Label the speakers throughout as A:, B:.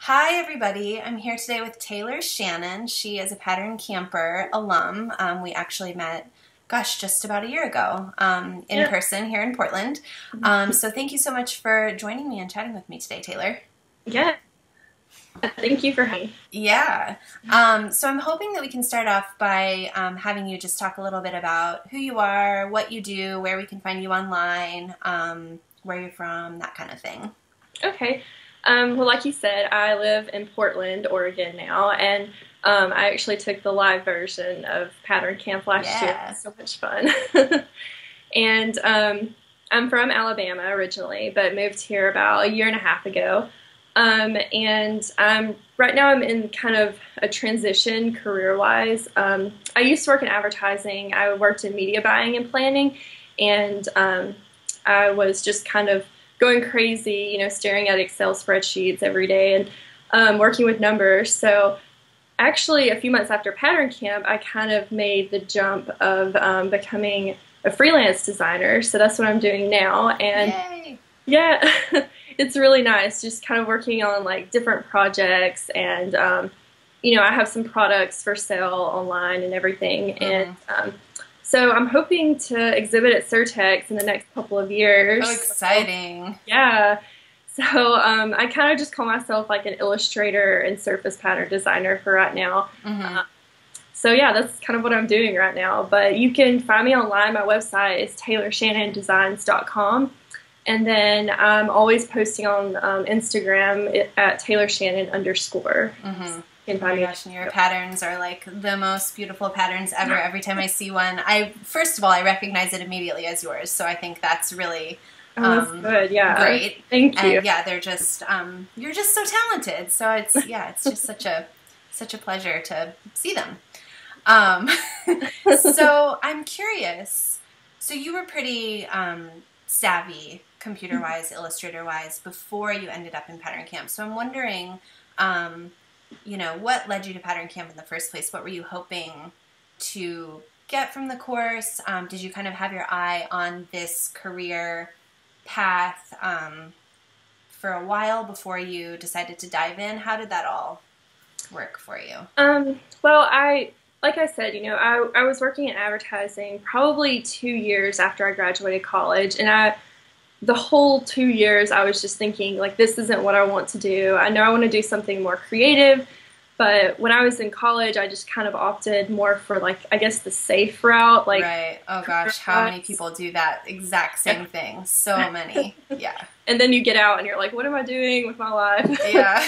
A: Hi, everybody. I'm here today with Taylor Shannon. She is a Pattern Camper alum. We actually met, gosh, just about a year ago in person here in Portland. So thank you so much for joining me and chatting with me today, Taylor.
B: Yeah, thank you for having me.
A: Yeah. So I'm hoping that we can start off by having you just talk a little bit about who you are, what you do, where we can find you online, where you're from, that kind of thing.
B: Okay. Well, like you said, I live in Portland, Oregon now, and I actually took the live version of Pattern Camp last year. It
A: Yeah.
B: was so much fun. And I'm from Alabama originally, but moved here about a year and a half ago. And right now I'm in kind of a transition career-wise. I used to work in advertising. I worked in media buying and planning, and I was just kind of going crazy, staring at Excel spreadsheets every day and working with numbers. So actually, a few months after Pattern Camp, I kind of made the jump of becoming a freelance designer. So that's what I'm doing now. And
A: Yay.
B: yeah, it's really nice just kind of working on like different projects and I have some products for sale online and everything. And so I'm hoping to exhibit at Surtex in the next couple of years.
A: Oh, exciting.
B: Yeah. So I kind of just call myself like an illustrator and surface pattern designer for right now. So yeah, that's kind of what I'm doing right now. But you can find me online. My website is taylorshannondesigns.com. And then I'm always posting on Instagram at TaylorShannon_. You can
A: Oh
B: find
A: my
B: me.
A: gosh, and your patterns are like the most beautiful patterns ever. Every time I see one, first of all, I recognize it immediately as yours. So I think that's really
B: That's good. Yeah.
A: great.
B: Thank you.
A: And yeah, they're just you're just so talented. So it's just such a pleasure to see them. So I'm curious. So you were pretty savvy computer-wise, illustrator-wise before you ended up in Pattern Camp. So I'm wondering, what led you to Pattern Camp in the first place? What were you hoping to get from the course? Did you kind of have your eye on this career path for a while before you decided to dive in? How did that all work for you?
B: Well, like I said, I was working in advertising probably 2 years after I graduated college, and the whole 2 years I was just thinking, like, this isn't what I want to do. I know I want to do something more creative, but when I was in college, I just kind of opted more for, like, I guess the safe route. Like,
A: right. Oh gosh, how many people do that exact same thing? So many. Yeah.
B: And then you get out and you're like, what am I doing with my life?
A: Yeah.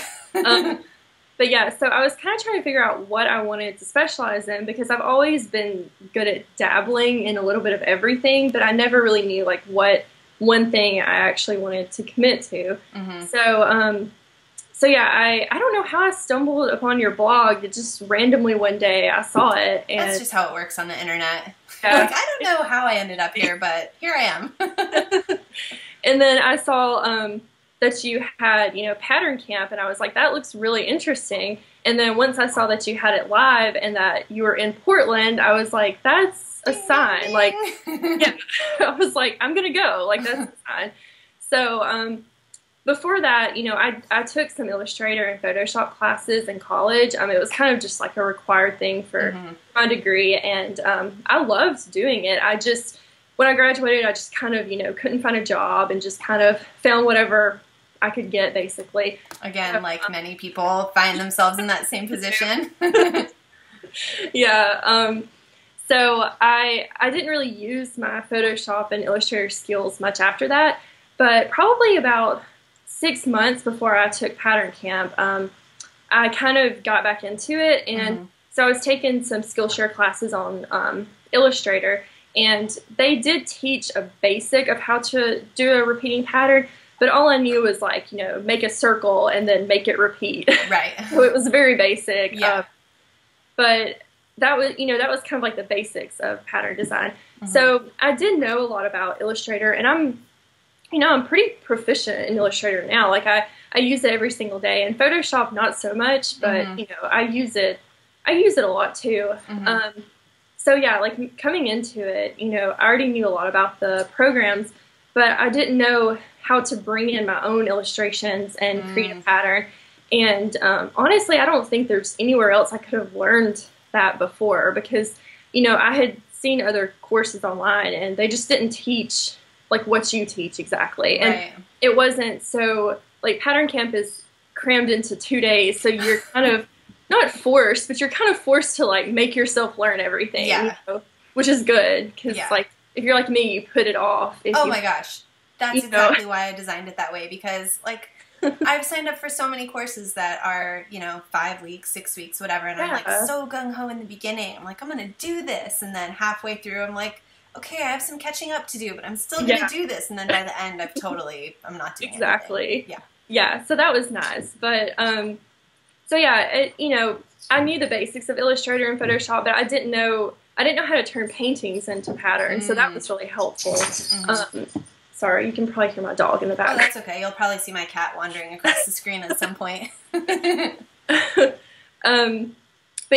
B: But yeah, so I was kind of trying to figure out what I wanted to specialize in because I've always been good at dabbling in a little bit of everything, but I never really knew like what one thing I actually wanted to commit to. So yeah, I don't know how I stumbled upon your blog. It just randomly one day I saw it. And
A: that's just how it works on the internet.
B: Yeah.
A: Like, I don't know how I ended up here, but here I am.
B: And then I saw that you had, Pattern Camp, and I was like, that looks really interesting. And then once I saw that you had it live and that you were in Portland, I was like, that's a sign. Like, yeah, I was like, I'm gonna go. Like, that's a sign. So before that, I took some Illustrator and Photoshop classes in college. It was kind of just like a required thing for my degree, and I loved doing it. When I graduated, I just kind of, couldn't find a job and just kind of found whatever I could get, basically.
A: Again, like many people find themselves in that same position.
B: Yeah. So I didn't really use my Photoshop and Illustrator skills much after that, but probably about 6 months before I took Pattern Camp, I kind of got back into it, and so I was taking some Skillshare classes on Illustrator, and they did teach a basic of how to do a repeating pattern, but all I knew was like, make a circle and then make it repeat.
A: Right.
B: So it was very basic.
A: Yeah.
B: But that was kind of like the basics of pattern design. So I did know a lot about Illustrator, and I'm pretty proficient in Illustrator now. Like I use it every single day, and Photoshop not so much, but I use it a lot too. So yeah, like coming into it, I already knew a lot about the programs, but I didn't know how to bring in my own illustrations and create a pattern. And honestly, I don't think there's anywhere else I could have learned that before because, I had seen other courses online and they just didn't teach like what you teach exactly. And
A: Right.
B: it wasn't so like pattern camp is crammed into 2 days. So you're kind of not forced, but you're kind of forced to like make yourself learn everything,
A: Yeah.
B: which is good because
A: Yeah.
B: like if you're like me, you put it off.
A: Oh my gosh. That's exactly why I designed it that way because like I've signed up for so many courses that are, 5 weeks, 6 weeks, whatever, and I'm like so gung-ho in the beginning. I'm like, I'm going to do this, and then halfway through I'm like, okay, I have some catching up to do, but I'm still going to do this, and then by the end I'm not doing
B: exactly.
A: anything.
B: Yeah, so that was nice. But so yeah, I knew the basics of Illustrator and Photoshop, but I didn't know how to turn paintings into patterns, so that was really helpful. Sorry, you can probably hear my dog in the background.
A: Oh, that's okay. You'll probably see my cat wandering across the screen at some point.
B: But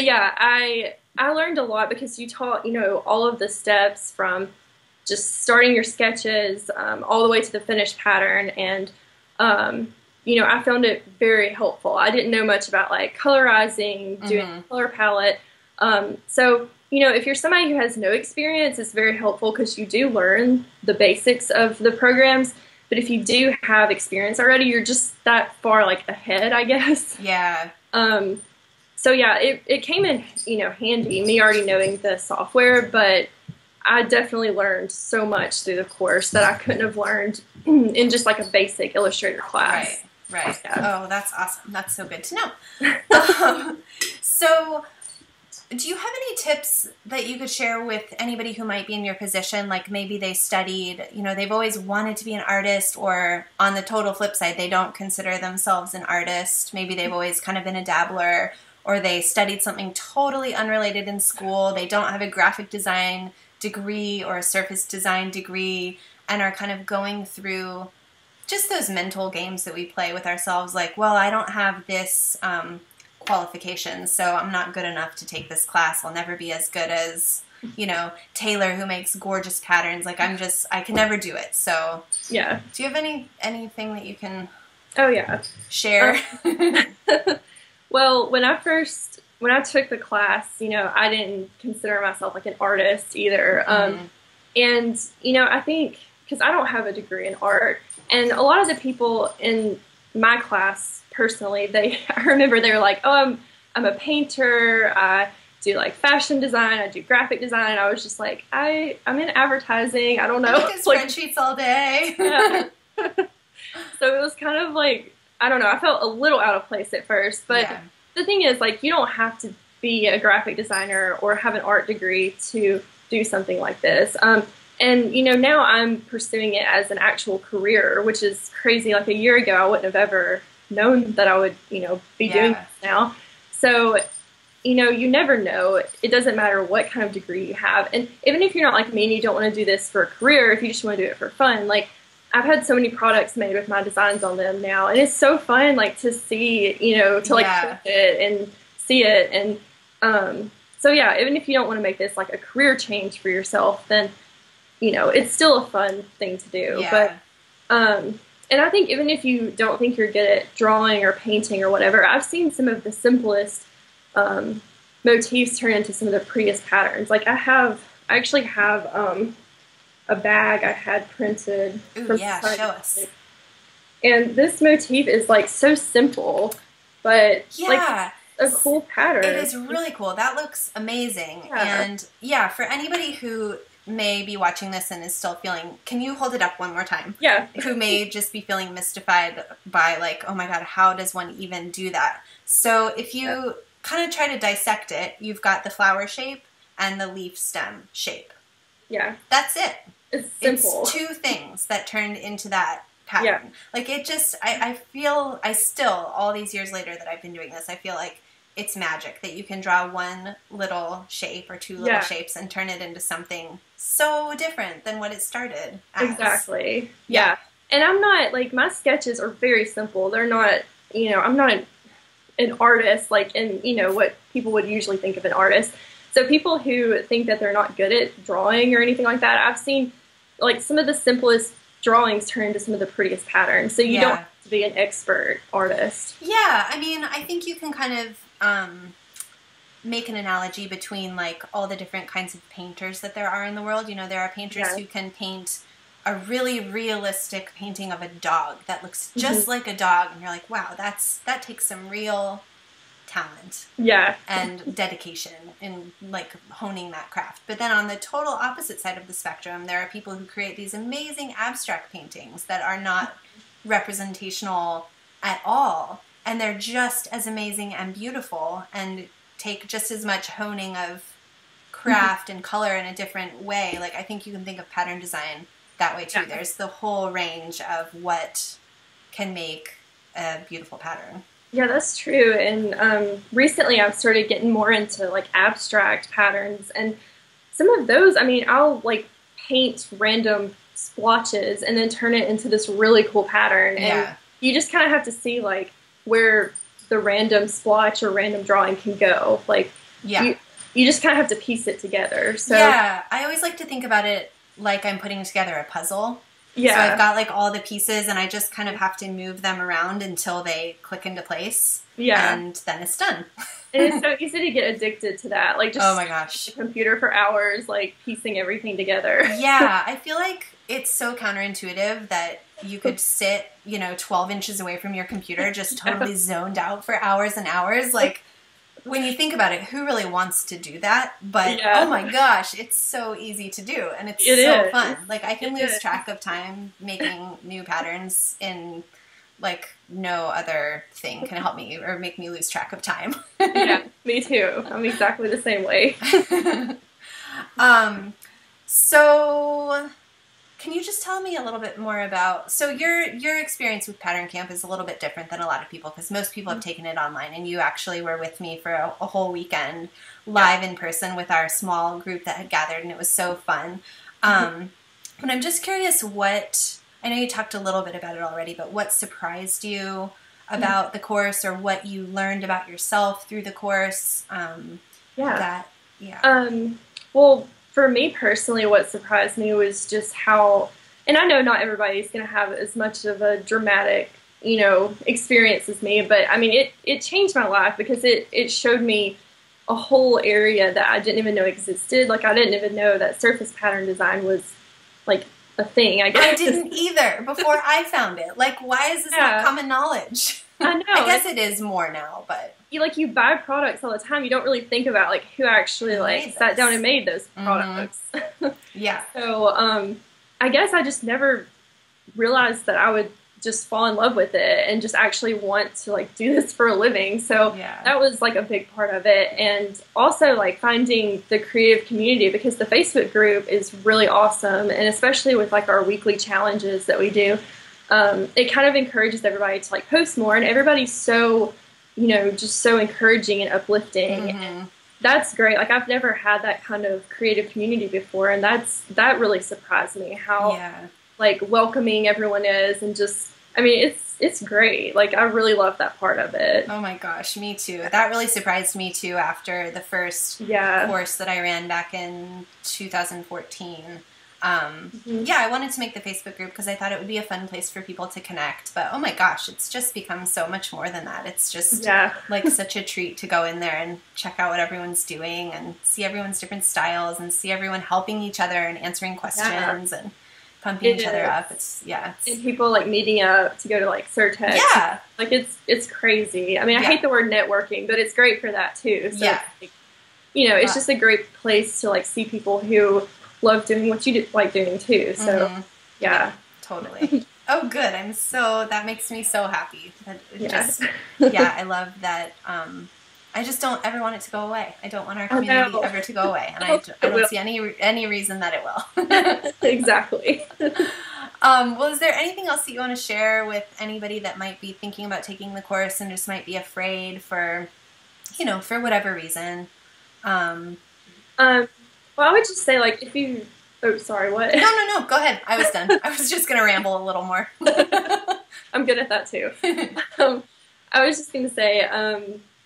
B: yeah, I learned a lot because you taught, all of the steps from just starting your sketches all the way to the finished pattern. And, I found it very helpful. I didn't know much about like colorizing, doing a color palette. So, if you're somebody who has no experience, it's very helpful because you do learn the basics of the programs. But if you do have experience already, you're just that far like ahead, I guess.
A: Yeah.
B: So yeah, it came in, handy, me already knowing the software, but I definitely learned so much through the course that I couldn't have learned in just like a basic Illustrator class.
A: Right.
B: Yeah.
A: Oh, that's awesome. That's so good to know. So do you have any tips that you could share with anybody who might be in your position? Like maybe they studied, they've always wanted to be an artist, or on the total flip side, they don't consider themselves an artist. Maybe they've always kind of been a dabbler, or they studied something totally unrelated in school. They don't have a graphic design degree or a surface design degree and are kind of going through just those mental games that we play with ourselves. Like, well, I don't have this qualifications, so I'm not good enough to take this class. I'll never be as good as, Taylor, who makes gorgeous patterns. Like I can never do it. So
B: yeah.
A: Do you have anything that you can share?
B: Well, when I took the class, I didn't consider myself like an artist either. And, I think because I don't have a degree in art, and a lot of the people in my class personally, I remember they were like, oh, I'm a painter, I do like fashion design, I do graphic design, and I was just like, I'm in advertising, I don't know.
A: I look at spreadsheets all day.
B: Yeah. So it was kind of like, I don't know, I felt a little out of place at first, but the thing is, like, you don't have to be a graphic designer or have an art degree to do something like this. And, now I'm pursuing it as an actual career, which is crazy. Like a year ago, I wouldn't have ever known that I would, be doing this now. So, you never know. It doesn't matter what kind of degree you have. And even if you're not like me and you don't want to do this for a career, if you just want to do it for fun, like I've had so many products made with my designs on them now. And it's so fun, like to see, to like flip it and see it. And so, yeah, even if you don't want to make this like a career change for yourself, then it's still a fun thing to do. But, and I think even if you don't think you're good at drawing or painting or whatever, I've seen some of the simplest motifs turn into some of the prettiest patterns. Like I actually have a bag I had printed.
A: Ooh, yeah, show us.
B: And this motif is like so simple, but like a cool pattern.
A: It is really cool. That looks amazing. Yeah. And for anybody who may be watching this and is still feeling, can you hold it up one more time?
B: Yeah.
A: Who may just be feeling mystified by like, oh my God, how does one even do that? So if you kind of try to dissect it, you've got the flower shape and the leaf stem shape.
B: Yeah.
A: That's it.
B: It's simple.
A: It's two things that turned into that pattern. Yeah. Like it just, I still, all these years later that I've been doing this, I feel like it's magic that you can draw one little shape or two little shapes and turn it into something so different than what it started as.
B: Exactly. Yeah. And I'm not, like, my sketches are very simple. They're not, I'm not an artist, like, in, what people would usually think of an artist. So people who think that they're not good at drawing or anything like that, I've seen, like, some of the simplest drawings turn into some of the prettiest patterns. So you don't
A: Yeah.
B: have to be an expert artist.
A: Yeah, I mean, I think you can kind of make an analogy between like all the different kinds of painters that there are in the world. You know, there are painters
B: Yeah.
A: who can paint a really realistic painting of a dog that looks
B: Hmm.
A: just like a dog, and you're like, wow, that takes some real talent
B: Yeah.
A: and dedication in like honing that craft. But then on the total opposite side of the spectrum, there are people who create these amazing abstract paintings that are not representational at all, and they're just as amazing and beautiful and take just as much honing of craft and color in a different way. Like I think you can think of pattern design that way too.
B: Yeah.
A: There's the whole range of what can make a beautiful pattern.
B: Yeah, that's true. And recently I've started getting more into like abstract patterns, and some of those, I mean, I'll like paint random splotches and then turn it into this really cool pattern. And
A: Yeah.
B: you just kind of have to see like where the random splotch or random drawing can go. Like
A: Yeah.
B: you just kind of have to piece it together. So
A: Yeah, I always like to think about it like I'm putting together a puzzle.
B: yeah.
A: So I've got like all the pieces and I just kind of have to move them around until they click into place.
B: Yeah.
A: And then it's done.
B: And it's so easy to get addicted to that. Like just
A: Oh my gosh.
B: the computer for hours, like piecing everything together.
A: Yeah, I feel like it's so counterintuitive that you could sit, 12 inches away from your computer just totally zoned out for hours and hours. Like, when you think about it, who really wants to do that? But,
B: Yeah.
A: oh my gosh, it's so easy to do. And it's
B: It
A: so
B: is.
A: fun. Like, I can
B: It
A: lose
B: is.
A: track of time making new patterns in, like, no other thing can help me or make me lose track of time.
B: Yeah, me too. I'm exactly the same way.
A: So can you just tell me a little bit more about, so your experience with Pattern Camp is a little bit different than a lot of people, because most people have taken it online, and you actually were with me for a whole weekend live in person with our small group that had gathered, and it was so fun. But I'm just curious I know you talked a little bit about it already, but what surprised you about the course, or what you learned about yourself through the course?
B: Yeah.
A: Yeah.
B: Well, for me personally, what surprised me was just how, and I know not everybody's going to have as much of a dramatic, experience as me, but I mean, it changed my life because it showed me a whole area that I didn't even know existed. Like, I didn't even know that surface pattern design was, like, a thing, I guess.
A: I didn't either before I found it. Like, why is this not common knowledge?
B: I know.
A: I guess it is more now, but
B: you buy products all the time. You don't really think about like who actually like sat down and made those products.
A: Yeah.
B: So I guess I just never realized that I would just fall in love with it and just actually want to like do this for a living. So that was like a big part of it. And also like finding the creative community, because the Facebook group is really awesome. And especially with like our weekly challenges that we do, it kind of encourages everybody to like post more, and everybody's so, just so encouraging and uplifting. And that's great. Like, I've never had that kind of creative community before, and that really surprised me how like welcoming everyone is, and just, I mean, it's great. Like, I really love that part of it.
A: Oh my gosh, me too. That really surprised me too after the first course that I ran back in 2014. I wanted to make the Facebook group because I thought it would be a fun place for people to connect. But oh my gosh, it's just become so much more than that. It's just like such a treat to go in there and check out what everyone's doing and see everyone's different styles and see everyone helping each other and answering questions and pumping each other up. And
B: people like meeting up to go to like Surtex.
A: Yeah.
B: Like it's crazy. I mean, I hate the word networking, but it's great for that too. So it's just a great place to like see people who love doing what you like doing too. So
A: totally. Oh, good. That makes me so happy. I love that. I just don't ever want it to go away. I don't want our community ever to go away, and I don't see any reason that it will.
B: Exactly.
A: Well, is there anything else that you want to share with anybody that might be thinking about taking the course and just might be afraid for whatever reason?
B: Well, I would just say, like, if you... Oh, sorry, what?
A: No. Go ahead. I was done. I was just going to ramble a little more.
B: I'm good at that, too. I was just going to say,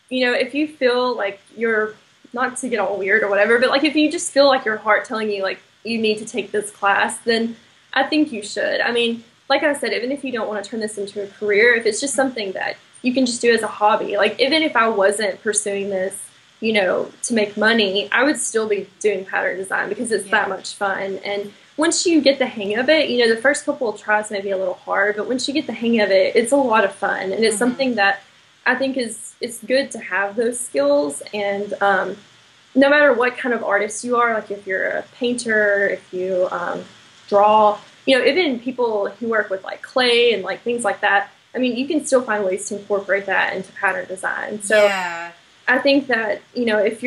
B: if you feel like you're... Not to get all weird or whatever, but, like, if you just feel like your heart telling you, like, you need to take this class, then I think you should. I mean, like I said, even if you don't want to turn this into a career, if it's just something that you can just do as a hobby, like even if I wasn't pursuing this, to make money, I would still be doing pattern design because it's that much fun. And once you get the hang of it, the first couple of tries may be a little hard, but once you get the hang of it, it's a lot of fun. And it's something that I think it's good to have those skills. And no matter what kind of artist you are, like if you're a painter, if you draw, even people who work with like clay and like things like that, I mean, you can still find ways to incorporate that into pattern design. So I think that, if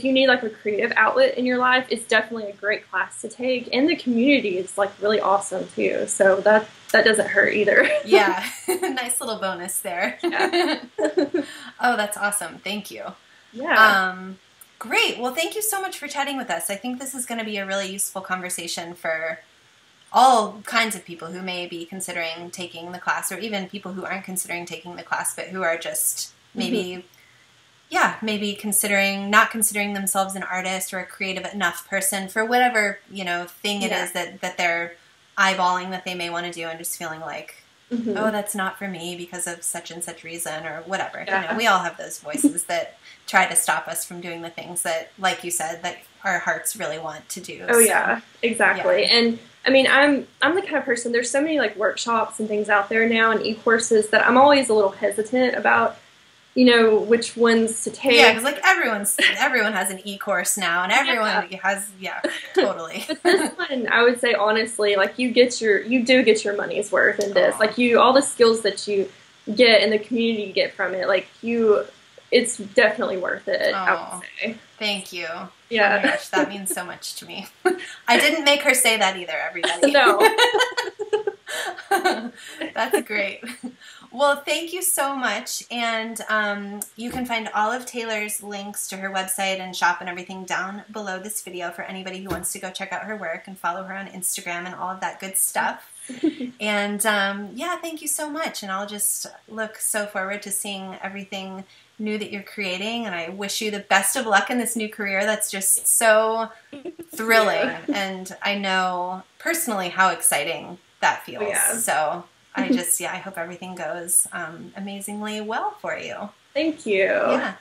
B: you need like a creative outlet in your life, it's definitely a great class to take. And the community is like really awesome too. So that doesn't hurt either.
A: Yeah. Nice little bonus there. Yeah. Oh, that's awesome. Thank you.
B: Yeah.
A: Great. Well, thank you so much for chatting with us. I think this is going to be a really useful conversation for all kinds of people who may be considering taking the class, or even people who aren't considering taking the class, but who are just maybe, maybe not considering themselves an artist or a creative enough person for whatever, thing it is that they're eyeballing that they may want to do, and just feeling like, oh, that's not for me because of such and such reason or whatever.
B: Yeah.
A: We all have those voices that try to stop us from doing the things that, like you said, that our hearts really want to do.
B: Oh, so, yeah, exactly. Yeah. And I mean, I'm the kind of person, there's so many like workshops and things out there now and e-courses that I'm always a little hesitant about, which ones to take.
A: Yeah, because like everyone has an e-course now, and everyone has, totally.
B: But this one, I would say honestly, like you do get your money's worth in this. Like all the skills that you get and the community you get from it, like it's definitely worth it, I would say.
A: Thank you.
B: Yeah.
A: Oh my gosh, that means so much to me. I didn't make her say that either, everybody.
B: No.
A: That's great. Well, thank you so much. And you can find all of Taylor's links to her website and shop and everything down below this video for anybody who wants to go check out her work and follow her on Instagram and all of that good stuff. And thank you so much. And I'll just look so forward to seeing everything new that you're creating, and I wish you the best of luck in this new career that's just so thrilling. And I know personally how exciting that feels. So I just I hope everything goes amazingly well for you.
B: Thank you.
A: Yeah.